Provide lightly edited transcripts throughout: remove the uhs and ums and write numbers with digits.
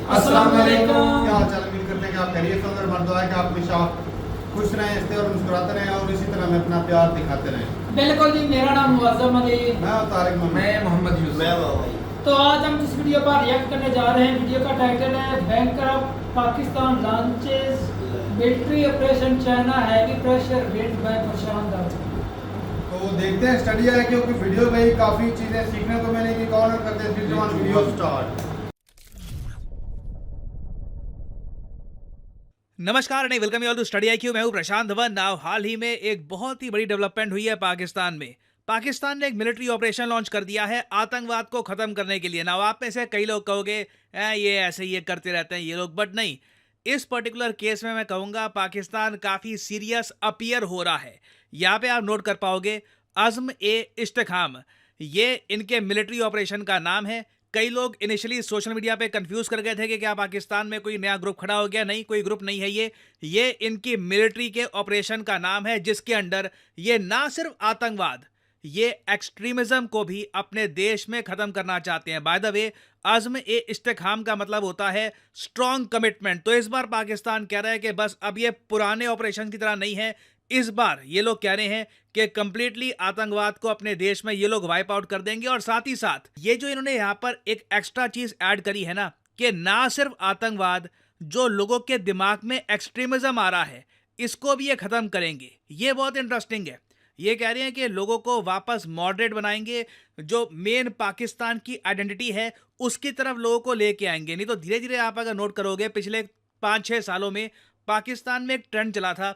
अस्सलाम वालेकुम। क्या हाल चाल, उम्मीद करते हैं कि आप खैरियत से होंगे। दुआ है कि आप हमेशा खुश रहें, हंसते और मुस्कुराते रहें और इसी तरह हमें अपना प्यार दिखाते रहें। बिल्कुल जी, मेरा नाम मुअज़्ज़म अली। मैं हूं तारिक मोहम्मद। मैं मोहम्मद यूसुफ। मैं भाई। तो आज हम जिस वीडियो पर रिएक्ट करने जा रहे हैं, वीडियो का टाइटल है bankrupt Pakistan launches military operation China heavy pressure wind by Prashant Das. तो देखते हैं, स्टडी है क्योंकि वीडियो में ही काफ़ी चीज़ें सीखने को मिलेंगी। कॉर्नर करते हैं फिर जवान वीडियो स्टार्ट। नमस्कार नहीं welcome you all to study IQ. मैं हूं प्रशांत धवन। नाउ हाल ही में एक बहुत ही बड़ी डेवलपमेंट हुई है पाकिस्तान में। पाकिस्तान ने एक मिलिट्री ऑपरेशन लॉन्च कर दिया है आतंकवाद को खत्म करने के लिए। नाउ आप में से कई लोग कहोगे ये ऐसे ये करते रहते हैं ये लोग, बट नहीं, इस पर्टिकुलर केस में मैं कहूंगा पाकिस्तान काफी सीरियस अपीयर हो रहा है। यहाँ पे आप नोट कर पाओगे अज़्म ए इस्तेकाम, ये इनके मिलिट्री ऑपरेशन का नाम है। कई लोग इनिशियली सोशल मीडिया पे कंफ्यूज कर गए थे कि क्या पाकिस्तान में कोई नया ग्रुप खड़ा हो गया। नहीं, कोई ग्रुप नहीं है ये इनकी मिलिट्री के ऑपरेशन का नाम है, जिसके अंडर ये ना सिर्फ आतंकवाद, ये एक्सट्रीमिज्म को भी अपने देश में खत्म करना चाहते हैं। बाय द वे, अज़्म ए इस्तेकाम का मतलब होता है स्ट्रॉन्ग कमिटमेंट। तो इस बार पाकिस्तान कह रहा है कि बस अब ये पुराने ऑपरेशन की तरह नहीं है। इस बार ये लोग कह रहे हैं कि कंप्लीटली आतंकवाद को अपने देश में ये लोग वाइप आउट कर देंगे। और साथ ही साथ ये जो इन्होंने यहाँ पर एक एक्स्ट्रा चीज ऐड करी है ना, कि ना सिर्फ आतंकवाद, जो लोगों के दिमाग में एक्सट्रीमिज्म आ रहा है, इसको भी ये खत्म करेंगे। ये बहुत इंटरेस्टिंग है। ये कह रहे हैं कि लोगों को वापस मॉडरेट बनाएंगे, जो मेन पाकिस्तान की आइडेंटिटी है उसकी तरफ लोगों को लेके आएंगे। नहीं तो धीरे धीरे आप अगर नोट करोगे पिछले 5-6 सालों में पाकिस्तान में एक ट्रेंड चला था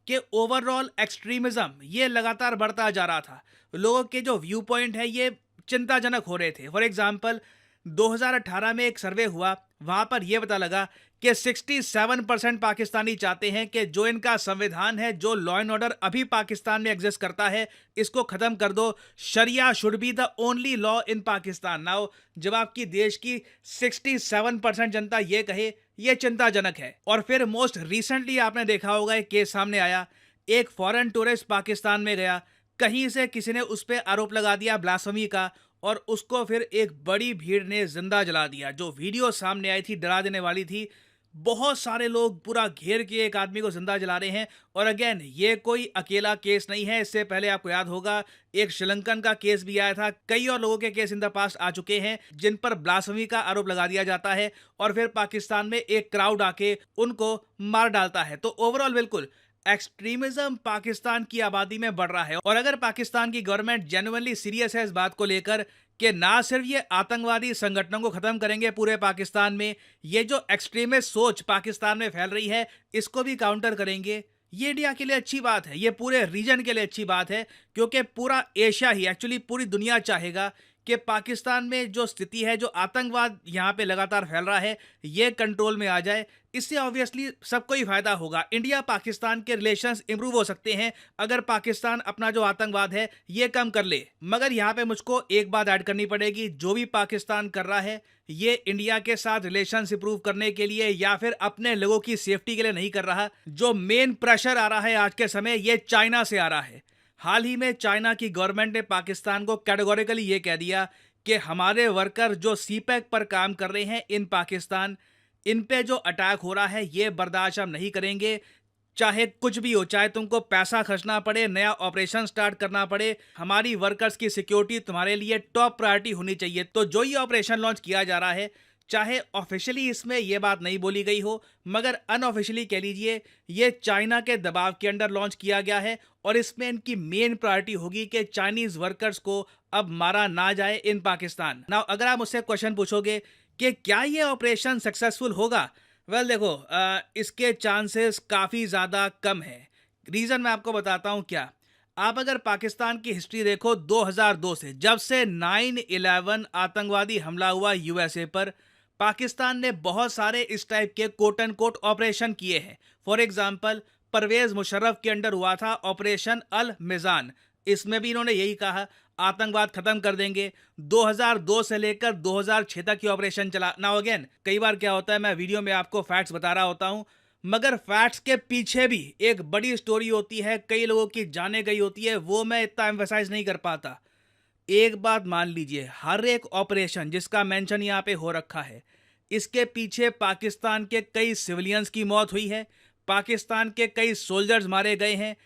कि ओवरऑल एक्सट्रीमिज्म ये लगातार बढ़ता जा रहा था। लोगों के जो व्यू पॉइंट है ये चिंताजनक हो रहे थे। फॉर एग्जांपल 2018 में एक सर्वे हुआ, वहां पर यह पता लगा कि 67% पाकिस्तानी चाहते हैं कि जो इनका संविधान है, जो लॉ एंड ऑर्डर अभी पाकिस्तान में एग्जिस्ट करता है, इसको खत्म कर दो। Sharia should be the only law in Pakistan. Now जब आपकी देश की 67% जनता ये कहे, ये चिंताजनक है। और फिर मोस्ट रिसेंटली आपने देखा होगा एक केस सामने आया, एक फॉरेन टूरिस्ट पाकिस्तान में गया, कहीं से किसी ने उस पर आरोप लगा दिया ब्लास्फेमी का, और उसको फिर एक बड़ी भीड़ ने जिंदा जला दिया। जो वीडियो सामने आई थी डरा देने वाली थी। बहुत सारे लोग पूरा घेर के एक आदमी को जिंदा जला रहे हैं। और अगेन, ये कोई अकेला केस नहीं है। इससे पहले आपको याद होगा एक श्रीलंकन का केस भी आया था। कई और लोगों के केस इन द पास्ट आ चुके हैं जिन पर ब्लास्फेमी का आरोप लगा दिया जाता है और फिर पाकिस्तान में एक क्राउड आके उनको मार डालता है। तो ओवरऑल बिल्कुल एक्सट्रीमिज्म पाकिस्तान की आबादी में बढ़ रहा है। और अगर पाकिस्तान की गवर्नमेंट जेन्युइनली सीरियस है इस बात को लेकर कि ना सिर्फ ये आतंकवादी संगठनों को खत्म करेंगे पूरे पाकिस्तान में, ये जो एक्सट्रीमिस्ट सोच पाकिस्तान में फैल रही है इसको भी काउंटर करेंगे, ये इंडिया के लिए अच्छी बात है, ये पूरे रीजन के लिए अच्छी बात है। क्योंकि पूरा एशिया ही, एक्चुअली पूरी दुनिया चाहेगा कि पाकिस्तान में जो स्थिति है, जो आतंकवाद यहाँ पे लगातार फैल रहा है, ये कंट्रोल में आ जाए। इससे ऑब्वियसली सबको ही फायदा होगा। इंडिया पाकिस्तान के रिलेशंस इंप्रूव हो सकते हैं अगर पाकिस्तान अपना जो आतंकवाद है ये कम कर ले। मगर यहाँ पे मुझको एक बात ऐड करनी पड़ेगी, जो भी पाकिस्तान कर रहा है ये इंडिया के साथ रिलेशंस इंप्रूव करने के लिए या फिर अपने लोगों की सेफ्टी के लिए नहीं कर रहा। जो मेन प्रेशर आ रहा है आज के समय, ये चाइना से आ रहा है। हाल ही में चाइना की गवर्नमेंट ने पाकिस्तान को कैटेगोरिकली ये कह दिया कि हमारे वर्कर जो सीपैक पर काम कर रहे हैं इन पाकिस्तान, इन पे जो अटैक हो रहा है ये बर्दाश्त हम नहीं करेंगे। चाहे कुछ भी हो, चाहे तुमको पैसा खर्चना पड़े, नया ऑपरेशन स्टार्ट करना पड़े, हमारी वर्कर्स की सिक्योरिटी तुम्हारे लिए टॉप प्रायोरिटी होनी चाहिए। तो जो ये ऑपरेशन लॉन्च किया जा रहा है, चाहे ऑफिशियली इसमें यह बात नहीं बोली गई हो, मगर अनऑफिशियली कह लीजिए, ये चाइना के दबाव के अंडर लॉन्च किया गया है। और इसमें इनकी मेन प्रायोरिटी होगी कि चाइनीज वर्कर्स को अब मारा ना जाए इन पाकिस्तान। नाउ अगर आप मुझसे क्वेश्चन पूछोगे कि क्या ये ऑपरेशन सक्सेसफुल होगा, वेल देखो, इसके चांसेस काफ़ी ज़्यादा कम है। रीज़न मैं आपको बताता हूँ क्या। आप अगर पाकिस्तान की हिस्ट्री देखो 2002 से, जब से 9/11 आतंकवादी हमला हुआ यूएसए पर, पाकिस्तान ने बहुत सारे इस टाइप के कोट एंड कोट ऑपरेशन किए हैं। फॉर एग्जांपल परवेज मुशर्रफ के अंडर हुआ था ऑपरेशन अल मिजान। इसमें भी इन्होंने यही कहा आतंकवाद खत्म कर देंगे। 2002 से लेकर 2006 तक की ऑपरेशन चला। नाउ अगेन, कई बार क्या होता है, मैं वीडियो में आपको फैक्ट्स बता रहा होता हूं, मगर फैक्ट्स के पीछे भी एक बड़ी स्टोरी होती है, कई लोगों की जाने गई होती है, वो मैं इतना एम्फेसाइज नहीं कर पाता। एक बात मान लीजिए, हर एक ऑपरेशन जिसका मेंशन यहाँ पे हो रखा है, इसके पीछे पाकिस्तान के कई सिविलियंस की मौत हुई है, पाकिस्तान के कई सोल्जर्स मारे गए हैं,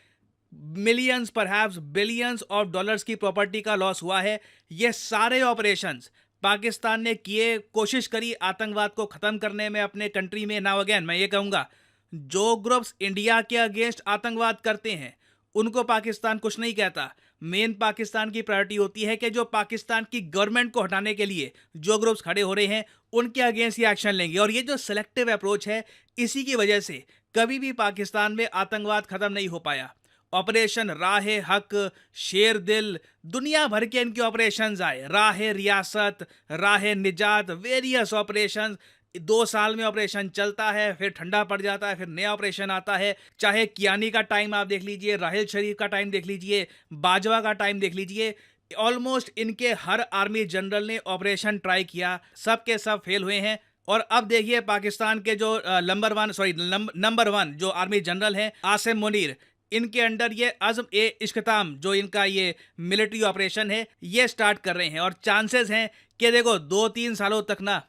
millions perhaps billions of dollars की प्रॉपर्टी का लॉस हुआ है। ये सारे ऑपरेशंस पाकिस्तान ने किए, कोशिश करी आतंकवाद को ख़त्म करने में अपने कंट्री में। नाउ अगेन मैं ये कहूँगा, जो ग्रुप्स इंडिया के अगेंस्ट आतंकवाद करते हैं उनको पाकिस्तान कुछ नहीं कहता। मेन पाकिस्तान की प्रायोरिटी होती है कि जो पाकिस्तान की गवर्नमेंट को हटाने के लिए जो ग्रुप्स खड़े हो रहे हैं उनके अगेंस्ट ही एक्शन लेंगे। और ये जो सिलेक्टिव अप्रोच है, इसी की वजह से कभी भी पाकिस्तान में आतंकवाद खत्म नहीं हो पाया। ऑपरेशन राह हक, शेर दिल, दुनिया भर के इनके ऑपरेशंस आए, राह रियासत, राह निजात, वेरियस ऑपरेशंस। 2 साल में ऑपरेशन चलता है, फिर ठंडा पड़ जाता है, फिर नया ऑपरेशन आता है। चाहे कियानी का टाइम आप देख लीजिए, राहिल शरीफ का टाइम देख लीजिए, बाजवा का टाइम देख लीजिए, ऑलमोस्ट इनके हर आर्मी जनरल ने ऑपरेशन ट्राई किया, सब के सब फेल हुए हैं। और अब देखिए पाकिस्तान के जो नंबर वन जो आर्मी जनरल हैं, आसिम मुनीर, इनके अंडर ये अज़्म ए इश्क़ताम जो इनका ये मिलिट्री ऑपरेशन है, ये स्टार्ट कर रहे हैं। और चांसेस हैं कि देखो 2-3 सालों तक ना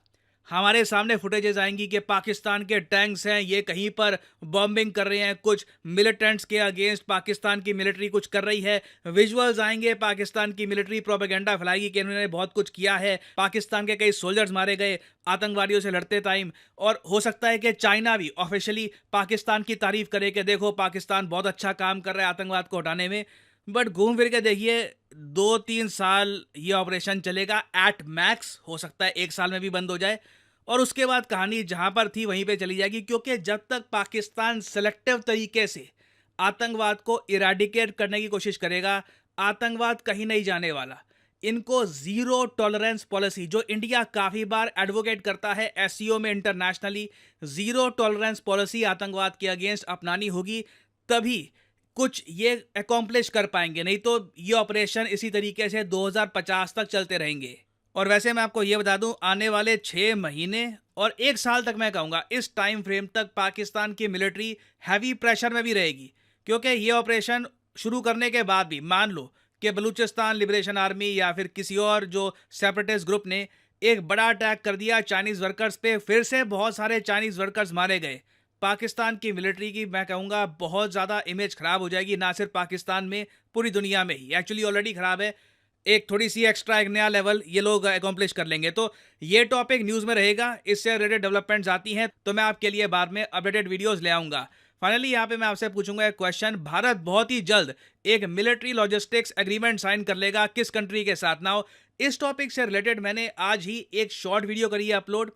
हमारे सामने फुटेजेस आएंगी कि पाकिस्तान के टैंक्स हैं, ये कहीं पर बॉम्बिंग कर रहे हैं, कुछ मिलिटेंट्स के अगेंस्ट पाकिस्तान की मिलिट्री कुछ कर रही है। विजुअल्स आएंगे, पाकिस्तान की मिलिट्री प्रोपेगेंडा फैलाएगी कि इन्होंने बहुत कुछ किया है, पाकिस्तान के कई सोल्जर्स मारे गए आतंकवादियों से लड़ते टाइम। और हो सकता है कि चाइना भी ऑफिशियली पाकिस्तान की तारीफ करे कि देखो पाकिस्तान बहुत अच्छा काम कर रहा है आतंकवाद को हटाने में। बट घूम फिर के देखिए 2-3 साल ये ऑपरेशन चलेगा एट मैक्स, हो सकता है 1 साल में भी बंद हो जाए, और उसके बाद कहानी जहां पर थी वहीं पे चली जाएगी। क्योंकि जब तक पाकिस्तान सेलेक्टिव तरीके से आतंकवाद को इरेडिकेट करने की कोशिश करेगा, आतंकवाद कहीं नहीं जाने वाला। इनको जीरो टॉलरेंस पॉलिसी, जो इंडिया काफ़ी बार एडवोकेट करता है एससीओ में इंटरनेशनली, जीरो टॉलरेंस पॉलिसी आतंकवाद के अगेंस्ट अपनानी होगी, तभी कुछ ये अकॉम्प्लिश कर पाएंगे। नहीं तो ये ऑपरेशन इसी तरीके से 2050 तक चलते रहेंगे। और वैसे मैं आपको ये बता दूं, आने वाले 6 महीने और 1 साल तक मैं कहूँगा इस टाइम फ्रेम तक पाकिस्तान की मिलिट्री हैवी प्रेशर में भी रहेगी। क्योंकि ये ऑपरेशन शुरू करने के बाद भी मान लो कि बलूचिस्तान लिबरेशन आर्मी या फिर किसी और जो सेपरेटिस्ट ग्रुप ने एक बड़ा अटैक कर दिया चाइनीज़ वर्कर्स पे, फिर से बहुत सारे चाइनीज़ वर्कर्स मारे गए, पाकिस्तान की मिलिट्री की मैं कहूँगा बहुत ज़्यादा इमेज ख़राब हो जाएगी, ना सिर्फ पाकिस्तान में, पूरी दुनिया में ही। एक्चुअली ऑलरेडी ख़राब है, एक थोड़ी सी एक्स्ट्रा एक नया लेवल ये लोग अकॉम्प्लिश कर लेंगे। तो ये टॉपिक न्यूज़ में रहेगा, इससे रिलेटेड डेवलपमेंट्स आती हैं तो मैं आपके लिए बाद में अपडेटेड वीडियोस ले आऊँगा। फाइनली यहाँ पे मैं आपसे पूछूंगा एक क्वेश्चन, भारत बहुत ही जल्द एक मिलिट्री लॉजिस्टिक्स एग्रीमेंट साइन कर लेगा किस कंट्री के साथ? नाउ इस टॉपिक से रिलेटेड मैंने आज ही एक शॉर्ट वीडियो करी है अपलोड।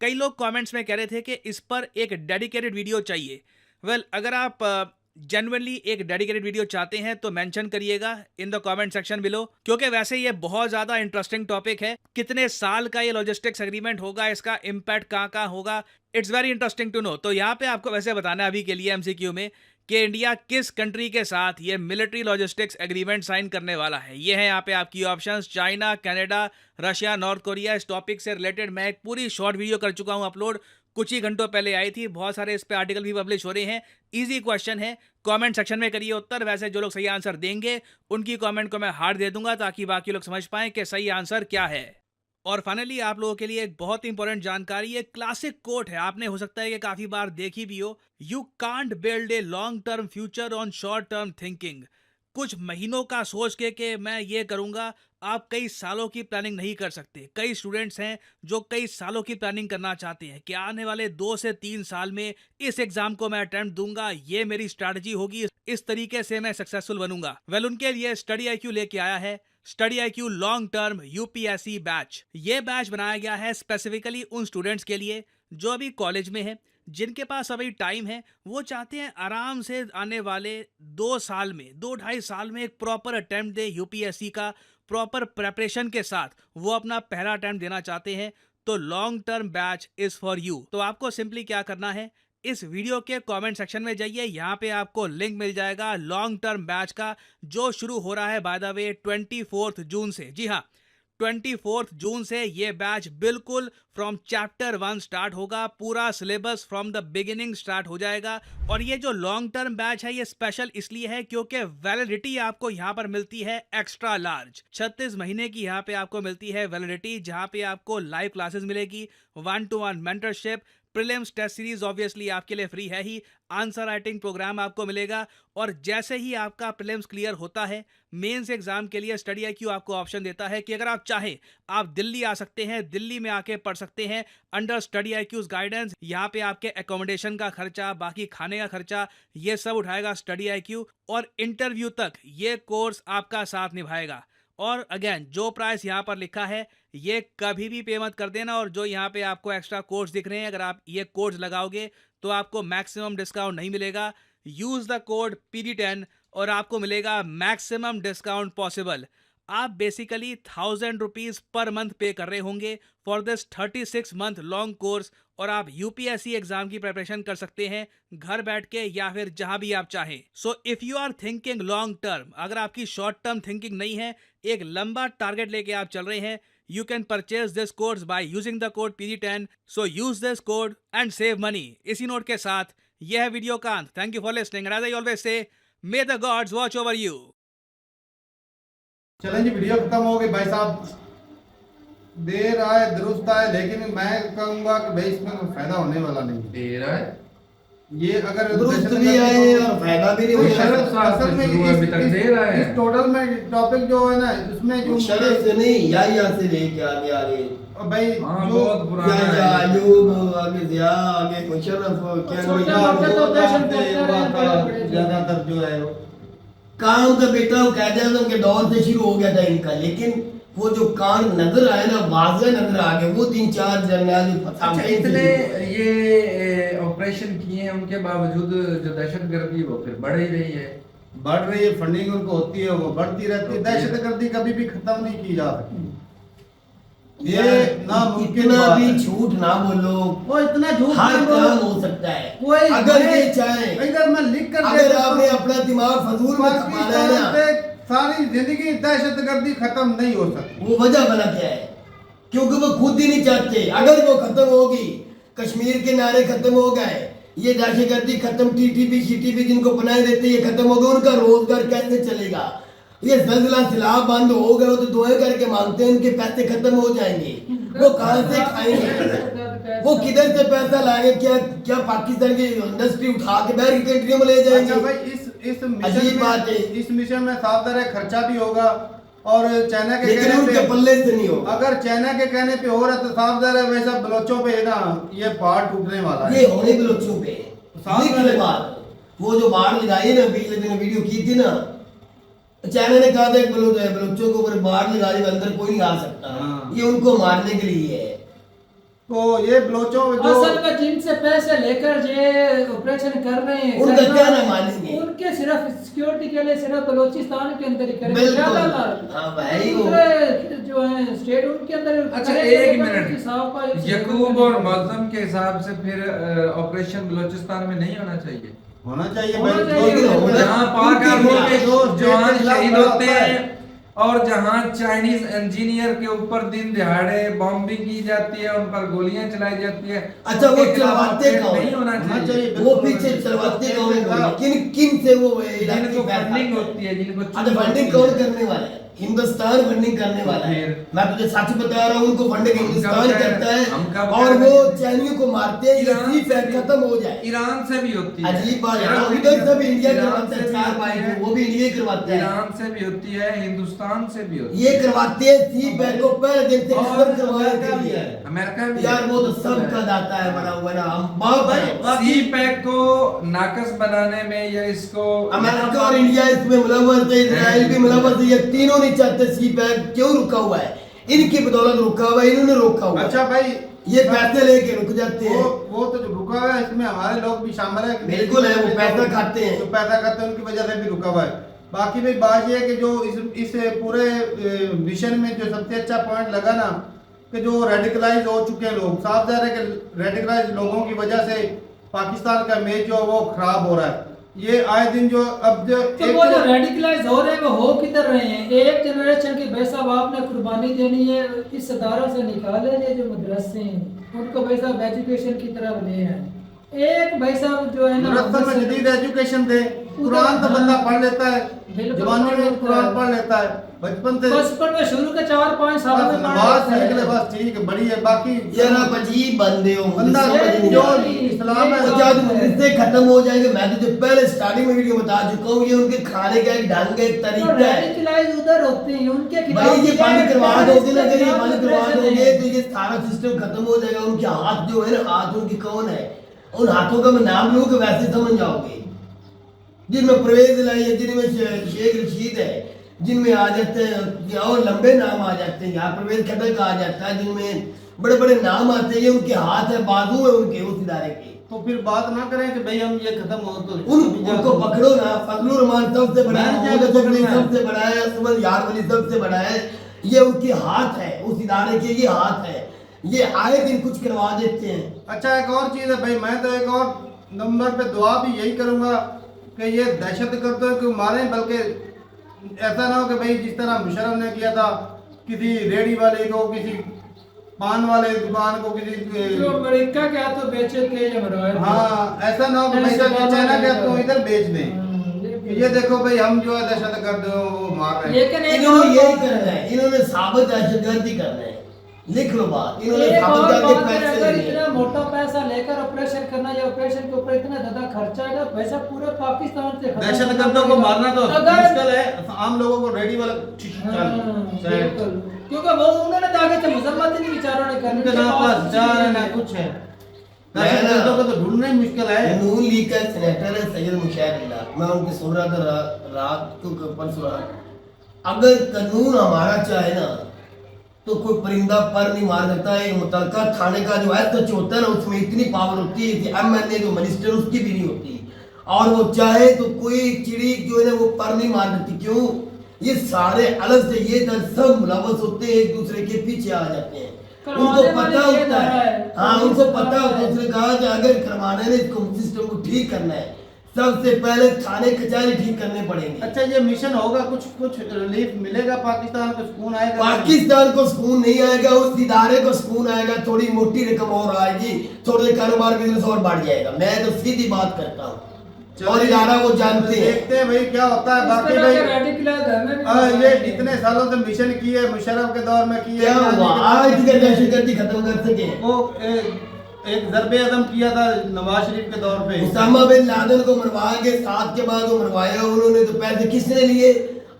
कई लोग कमेंट्स में कह रहे थे कि इस पर एक डेडिकेटेड वीडियो चाहिए। वेल, अगर आप जेन्युइनली एक डेडिकेटेड वीडियो चाहते हैं तो मेंशन करिएगा in the comment section below, क्योंकि वैसे ये बहुत ज़्यादा इंटरेस्टिंग टॉपिक है। कितने साल का ये लॉजिस्टिक्स एग्रीमेंट होगा, इसका इम्पैक्ट कहाँ होगा, it's very interesting to know. तो यहाँ पे आपको वैसे बताना है अभी के लिए एमसीक्यू में कि इंडिया किस कंट्री के साथ ये मिलिट्री लॉजिस्टिक्स एग्रीमेंट साइन करने वाला है। ये है यहाँ पे आपकी options, China, Canada, Russia, north Korea. इस टॉपिक से रिलेटेड मैं एक पूरी शॉर्ट वीडियो कर चुका हूँ अपलोड, कुछ ही घंटों पहले आई थी। बहुत सारे इस पे आर्टिकल भी पब्लिश हो रहे हैं। इजी क्वेश्चन है, कमेंट सेक्शन में करिए उत्तर। वैसे जो लोग सही आंसर देंगे उनकी कमेंट को मैं हार्ट दे दूंगा ताकि बाकी लोग समझ पाएं कि सही आंसर क्या है। और फाइनली आप लोगों के लिए एक बहुत इंपॉर्टेंट जानकारी, एक क्लासिक कोट है, आपने हो सकता है कि काफी बार देखी भी हो, you can't build a long term future on short term thinking. कुछ महीनों का सोच के मैं ये करूंगा, आप कई सालों की प्लानिंग नहीं कर सकते। कई स्टूडेंट्स हैं जो कई सालों की प्लानिंग करना चाहते हैं कि आने वाले 2 से 3 साल में इस एग्जाम को मैं अटेम्प्ट दूंगा, ये मेरी स्ट्रैटेजी होगी, इस तरीके से मैं सक्सेसफुल बनूंगा। वेल, उनके लिए स्टडी IQ लेके आया है study IQ long term UPSC batch. ये बैच बनाया गया है स्पेसिफिकली उन स्टूडेंट्स के लिए जो अभी कॉलेज में है, जिनके पास अभी टाइम है, वो चाहते हैं आराम से आने वाले 2-2.5 साल में एक प्रॉपर अटेम्प्ट दे UPSC का, प्रॉपर प्रेपरेशन के साथ वो अपना पहला अटेम्प्ट देना चाहते हैं। तो long term batch is for you. तो आपको सिंपली क्या करना है, इस वीडियो के कमेंट सेक्शन में जाइए, यहाँ पे आपको लिंक मिल जाएगा लॉन्ग टर्म बैच का, जो शुरू हो रहा है बाय द वे 24 जून से। जी हाँ, 24 जून से ये बैच बिल्कुल फ्रॉम चैप्टर 1 स्टार्ट होगा। पूरा syllabus from the beginning start हो जाएगा। और ये जो लॉन्ग टर्म बैच है ये स्पेशल इसलिए है क्योंकि वैलिडिटी आपको यहाँ पर मिलती है एक्स्ट्रा लार्ज। 36 महीने की यहाँ पे आपको मिलती है वैलिडिटी, जहाँ पे आपको लाइव क्लासेस मिलेगी, 1-to-1 mentorship, prelims test series obviously आपके लिए फ्री है ही, आंसर राइटिंग प्रोग्राम आपको मिलेगा। और जैसे ही आपका प्रीलिम्स क्लियर होता है, मेंस एग्जाम के लिए स्टडी IQ आपको ऑप्शन देता है कि अगर आप चाहें आप दिल्ली आ सकते हैं, दिल्ली में आके पढ़ सकते हैं अंडर स्टडी IQ's गाइडेंस। यहाँ पे आपके एकोमोडेशन का खर्चा, बाकी खाने का खर्चा, ये सब उठाएगा स्टडी IQ और इंटरव्यू तक ये कोर्स आपका साथ निभाएगा। और अगेन जो प्राइस यहाँ पर लिखा है ये कभी भी पे मत कर देना। और जो यहाँ पे आपको एक्स्ट्रा कोर्स दिख रहे हैं, अगर आप ये कोर्स लगाओगे तो आपको मैक्सिमम डिस्काउंट नहीं मिलेगा। यूज द कोड PD10 और आपको मिलेगा मैक्सिमम डिस्काउंट पॉसिबल। आप बेसिकली 1000 रुपीज पर मंथ पे कर रहे होंगे for this 36 month long course. और आप UPSC एग्जाम की प्रिपरेशन कर सकते हैं घर बैठ के या फिर जहां भी आप चाहें। So if you are thinking long term, अगर आपकी शॉर्ट टर्म थिंकिंग नहीं है, एक लंबा टारगेट लेके आप चल रहे हैं, you can purchase this course by using the code PD10. So use this code and save money. इसी नोट के साथ यह है वीडियो का अंत। Thank you for listening and as I always say, may the gods watch over you. चलें जी, video खत्म हो गई। भाई साहब देर आए दुरुस्त आए, लेकिन मैं कहूँगा कि भाई इसमें कोई फायदा होने वाला नहीं। देर आए ये अगर दुरुस्त भी आए और फायदा भी नहीं कोई हुआ। शर्त असल में अभी तक देर आए इस टोटल में टॉपिक जो है ना, उसमें जो शर्त से नहीं, या से लेके आगे आगे भाई हाँ, जो बहुत पुराना है। या अयूब आगे जिया आगे मुशर्रफ क्या छोटे मिला मोटे तो ऑपरेशन करते रहे, बड़े-बड़े जो। ज्यादातर जो है वो काम का बेटा वो कायदे आज़म के दौर से शुरू हो गया था इनका, लेकिन वो जो काम नजर आए ना, वाज़ेह नजर आ गए, वो 3-4 जर्नल अच्छा, इतने ये ऑपरेशन किए हैं, उनके बावजूद जो दहशतगर्दी वो फिर बढ़ ही रही है। बढ़ रही है, फंडिंग उनको होती है, वो बढ़ती रहती है। दहशतगर्दी कभी भी खत्म नहीं की जा सकती। ये नामुमकिन इतना बात भी है। झूठ ना बोलो, वो इतना झूठ हर नहीं बोलो। काम हो सकता है कोई अगर मैं- ये चाहे। अगर मैं लिख कर अगर आपने अपना दिमाग फजूल में खपाना है पाकिस्तान ना, पे सारी जिंदगी दहशतगर्दी खत्म नहीं हो सकती। वो वजह बना क्या है, क्योंकि वो खुद ही नहीं चाहते। अगर वो खत्म होगी, कश्मीर के नारे खत्म हो गए, ये दहशतगर्दी खत्म, TTP CTP जिनको बनाए देते ये खत्म हो गए, उनका रोजगार कैसे चलेगा? ये जलजला सिलाब बंद हो गए तो दुआएं करके मांगते हैं उनके पैसे खत्म हो जाएंगे, वो कहां से खाएंगे? वो किधर से पैसा लाएंगे? क्या पाकिस्तान की इंडस्ट्री उठा के बाहर की कंट्रियों में ले अच्छा जाएंगे? भाई, इस अजीब मिशन बात है। में इस मिशन में साफ ज़रा खर्चा भी होगा और चाइना के लेकिन कहने उनके पे पल्ले से नहीं होगा। अगर चाइना के कहने पे हो रहा तो साफ ज़रा वैसा बलोचों पे है ना, ये पहाड़ टूटने वाला है। ये होने भी लोचों पे साफ लिखने है। बात, वो जो बाढ़ लगाई ना, पिछले दिन वीडियो की थी ना, चाइना ने कहा था एक बलोचों के ऊपर बाढ़ लगा दी, अंदर कोई नहीं आ सकता। हाँ। ये उनको मारने के लिए है। तो ये बलोचों जो असल में जिनसे पैसे लेकर ये ऑपरेशन कर रहे हैं, उनका करना- क्या ना मानेंगे? उनके सिर्फ सिक्योरिटी के लिए सिर्फ बलोचिस्तान के अंदर ही करेंगे, बिल्कुल। ज्यादा ना। हाँ भाई, वो- दूसरे जो है स्टेट उनके अंदर अच्छा, करेंगे, एक लेकिन मिनट। उनकी साफ का- यकूब और मौजम के हिसाब से फिर ऑपरेशन बलूचिस्तान में नहीं होना चाहिए। होना चाहिए होना भाई। चाहिए। जो- जहाँ पाक उनके आर्मी के खिलाफ- जवान जो शहीद खिलाफ होते लड़ता है। हैं और जहाँ चाइनीज इंजीनियर के ऊपर दिन दिहाड़े बॉम्बिंग की जाती है, उन पर गोलियां चलाई जाती है, अच्छा, वो उनके खिलाफ चलवाते ऑपरेट कौन? नहीं होना होना चाहिए। चाहिए। वो पीछे चलवाते कौन है? किन से वो इलाके जिनको पैसा फंडिंग आते हैं? होती है, जिनको अच्छा, फंडिंग कौन करने वाला है? हिंदुस्तान फंडिंग करने वाला है। फिर? मैं तुझे सच बता रहा हूँ, उनको फंडिंग हिंदुस्तान कब कह- करता हम है कब और कह वो रहे हैं? चाइनियों को मारते हैं, ये ईरान सिर्फ से भी- खत्म हो जाए। ईरान से भी होती है। अजीब बात है, ईरान उधर से भी इंडिया ईरान करवाता से है, भी 4 होती भाई है। को, वो भी इंडिया करवाता है। ईरान से भी होती है, हिंदुस्तान से भी होती ये करवाते हैं सी पैक को पहले दिन से खत्म करवाने के लिए। है। अमेरिका भी यार वो तो सबका दाता है बना हुआ ना, हम बाप है। सी पैक को नाकस बनाने में या इसको अमेरिका और इंडिया इसमें मुलव्वस है, इजराइल भी मुलव्वस है, ये तीनों नहीं चाहते सी पैक क्यों रुका हुआ है? इनकी बदौलत रुका हुआ है, इन्होंने रोका हुआ है। अच्छा भाई, ये पैसे लेके रुक जाते हैं। वो तो जो रुका हुआ है इसमें हमारे लोग भी शामिल है। बिल्कुल है, वो पैसा खाते हैं। जो पैसा खाते हैं उनकी वजह से भी रुका हुआ है। बाकी भाई बात ये है कि जो इस पूरे मिशन में जो सबसे अच्छा पॉइंट लगा ना, कि जो रेडिकलाइज हो चुके हैं लोग, साफ जाहिर है कि रेडिकलाइज लोगों की वजह से पाकिस्तान का इमेज जो है वो खराब हो रहा है। ये आए दिन जो अब जो तो वो जो रेडिकलाइज हो रहे हैं वो हो किधर रहे हैं? एक जनरेशन की भाई साहब आपने कुर्बानी देनी है, इस अदारों से निकाले ये जो मदरसे हैं उनको भाई साहब एजुकेशन की तरफ ले आए। एक भाई साहब जो है ना मदरसा में जदीद एजुकेशन दे, कुरान तो बंदा पढ़ लेता है, बिल्कुल जवानी पढ़ में लेता कुरान है। पढ़ लेता है, बचपन से बचपन में शुरू के 4-5 साल बस में नमाज से निकले बस ठीक है, बड़ी है। बाकी यार आप अजीब बंदे हो, बंदा मुझे समझ नहीं जो आ रही। इस्लाम है तो क्या मुद्दे खत्म हो जाएंगे? मैं तुझे पहले स्टार्टिंग में वीडियो बता चुका हूँ, ये उनके खाने का एक ढंग है, एक तो तरीका है। रेडिकलाइज उधर होते हैं उनके खिलाफ। भाई ये बंद करवा दोगे ना, अगर ये खिलाफ बंद करवा डिप्रेशन दोगे है। तो ये सारा सिस्टम खत्म हो जाएगा। उनके हाथ जो है ना, हाथ उनके कौन है? उन हाथों का मैं नाम लूँ कि वैसे समझ जाओगे। जिनमें परवेज लाई है, जिनमें शेख रशीद है, जिनमें आ जाते हैं और लंबे नाम आ जाते हैं, यहाँ परवेज खटक आ जाता है, जिनमें बड़े बड़े नाम आते हैं। ये उनके हाथ है, बाजू है उनके उस इदारे के। तो फिर बात ना करें कि भाई हम ये खत्म हो तो उनको पकड़ो ना। फजलुर रहमान सबसे बड़ा है, मैंने क्या मोहम्मद शफी पकड़ना है? सबसे बड़ा है, सुमन यार वली सबसे बड़ा है। ये उनके हाथ है, उस इदारे के ये हाथ है। ये आए दिन कुछ करवा देते हैं। अच्छा एक और चीज़ है भाई, मैं तो एक और नंबर पे दुआ भी यही करूंगा कि ये दहशत गर्दों को मारें, बल्कि ऐसा ना हो कि भाई जिस तरह मुशर्रफ ने किया था किसी रेडी वाले को, किसी पान वाले दुकान को, किसी जो अमेरिका के हाथों बेचे थे ये मरवाए थे। हाँ ऐसा ना हो कि भाई साहब ये चाइना के हाथों इधर बेच दें। ये देखो भाई हम जो है दहशत गर्द वो मार रहे हैं। लेकिन एक इन्होंने और यही बात करना है, इन्होंने साबित दहशतगर्दी करना है। लिख लो बात, इन्होंने एक साबित और करके बात है, पैसे अगर लिए। इतना मोटा पैसा लेकर ऑपरेशन करना या ऑपरेशन के ऊपर इतना ज्यादा खर्चा आएगा, पैसा पूरे पाकिस्तान से खत्म दहशत करना गर्दों को पड़ेगा। मारना तो अगर मुश्किल है, आम लोगों को रेडी वाला हाँ, चल बिल्कुल, क्योंकि वो उन्होंने तो आगे से मजम्मत ही नहीं बेचारों ने करनी। उनके नाम पास हथियार है ना कुछ है। दहशत गर्दों को तो ढूंढना ही मुश्किल है। नून लीग का सेनेटर है सैयद मुशर्रफ अल्लाह, मैं उनकी सुन रहा था रात को परसों रात। अगर कानून हमारा चाहे ना तो कोई परिंदा पर नहीं मार सकता है। मुतलका थाने का जो एसएच होता है ना, उसमें इतनी पावर होती है कि एमएलए जो मिनिस्टर उसकी भी नहीं होती, और वो चाहे तो कोई चिड़ी जो है ना वो पर नहीं मार सकती। क्यों? ये सारे अलग से ये दल सब मुलवस होते हैं, एक दूसरे के पीछे आ जाते हैं। उनको पता होता है, हाँ उनको पता होता है। उसने कहा कि अगर करवाने ने इसको सिस्टम को ठीक करना है, सबसे पहले थाने कचहरी ठीक करने पड़ेंगे। अच्छा ये मिशन होगा, कुछ कुछ रिलीफ मिलेगा पाकिस्तान को, सुकून आएगा? पाकिस्तान को सुकून नहीं आएगा, उस इदारे को सुकून आएगा। थोड़ी मोटी रकम और आएगी, थोड़े कारोबार बिजनेस और बढ़ जाएगा। मैं तो सीधी बात करता हूँ, और इदारा वो जानते हैं। देखते हैं भाई क्या होता है। बाकी भाई ये इतने सालों से मिशन किए, मुशर्रफ के दौर में किए, क्या हुआ आज की दहशतगर्दी खत्म कर सके? वो एक ज़र्बे आज़म किया था नवाज शरीफ के दौर पे। उसामा बिन लादेन को मरवा के 7 के बाद वो मरवाया उन्होंने, तो पैसे किसने लिए?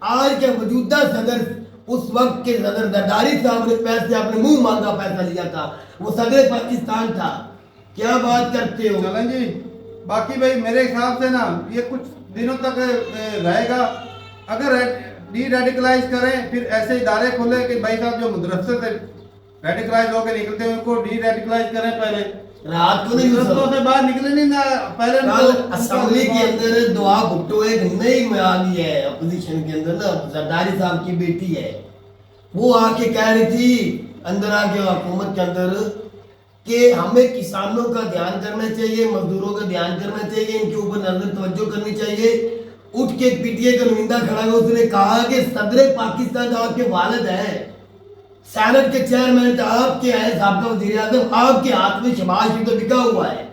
आज के मौजूदा सदर, उस वक्त के सदर जरदारी साहब ने पैसे अपने मुंह मांगा पैसा लिया था, वो सदर पाकिस्तान था। क्या बात करते हो? चलें जी। बाकी भाई मेरे हिसाब से ना ये कुछ दिनों तक रहेगा। अगर डी रेडिकलाइज करें, फिर ऐसे इदारे खोले कि भाई साहब जो मदरसे से रेडिकलाइज होकर निकलते हैं उनको डी रेडिकलाइज करें। पहले रात को नहीं मदरसों से बाहर निकले नहीं ना, पहले कल असेंबली के अंदर दुआ भुट्टो एक नई में आ गई है अपोजिशन के अंदर ना, जरदारी साहब की बेटी है, वो आके कह रही थी अंदर आके हुकूमत के अंदर कि हमें किसानों का ध्यान करना चाहिए, मजदूरों का ध्यान करना चाहिए, इनके ऊपर नजर तवज्जो करनी चाहिए। उठ के पीटीए का नुमाइंदा खड़ा हुआ, उसने कहा कि सदर पाकिस्तान आपके वालिद हैं, सेनेट के चेयरमैन आपके हैं, साहब वजीर आजम आपके हाथ में शबाज शरीफ तो बिका हुआ है,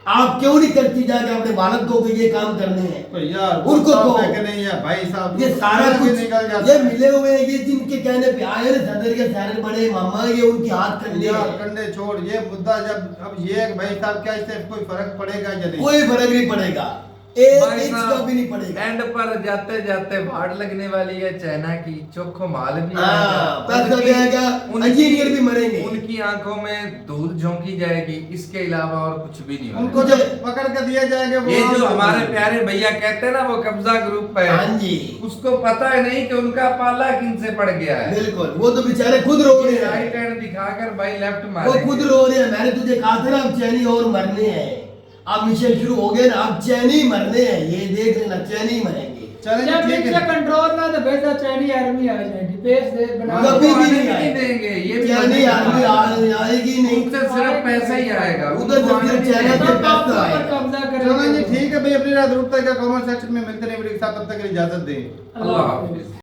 आप क्यों नहीं करती जाके अपने वालिद को ये काम करने हैं? तो यार उनको तो नहीं है भाई साहब, ये सारा कुछ निकल जाता ये है। मिले हुए हैं, ये जिनके कहने पे आए ना सदर के सेनेट बड़े मामा, ये उनके हाथ कंडे यार हैं। कंडे छोड़, ये मुद्दा जब अब ये है कि भाई साहब क्या इससे कोई फर्क पड़ेगा या नहीं? कोई फर्क नहीं पड़ेगा, एक भाई इंच साहब, का भी नहीं पड़ेगा। एंड पर जाते जाते भाड़ लगने वाली है चाइना की, चोखो माल भी हाँ, आएगा। पैसा भी आएगा, इंजीनियर भी मरेंगे। उनकी आंखों में धूल झोंकी जाएगी, इसके अलावा और कुछ भी नहीं होगा। उनको जब पकड़ के दिया जाएगा वो ये जो हमारे प्यारे भैया कहते हैं ना वो कब्जा ग्रुप है, हाँ जी, उसको पता है नहीं कि उनका पाला किन से पड़ गया है। बिल्कुल, वो तो बेचारे खुद रो रहे हैं, राइट हैंड दिखाकर भाई लेफ्ट वो मारेंगे। खुद रो रहे हैं। मैंने तुझे कहा था ना अब चैनी और मरने हैं, अब मिशन शुरू हो गए ना, अब चैनी मरने हैं, ये देख लेना चैनी मरेंगे। चलें जी, जब ठीक इनसे है। कंट्रोल ना तो बेटा चाइनीज आर्मी आ जाएगी, पेश दे बना कभी भी आने नहीं भी आए। देंगे, ये भी चाइनीज बनने आर्मी का है। आएगी नहीं। उनसे सिर्फ पैसा ही आएगा, उधर उनको से आने सिर्फ नहीं चाइना देंगे। के तब आपके पैसा ऊपर आएगा। कब्जा चलो जी करेंगे। ठीक है भाई, अपनी रात रुकता है, कमेंट सेक्शन में मिलते रहे वीडियो के साथ, तब तक के लिए इजाजत दें। अल्लाह हाफिज।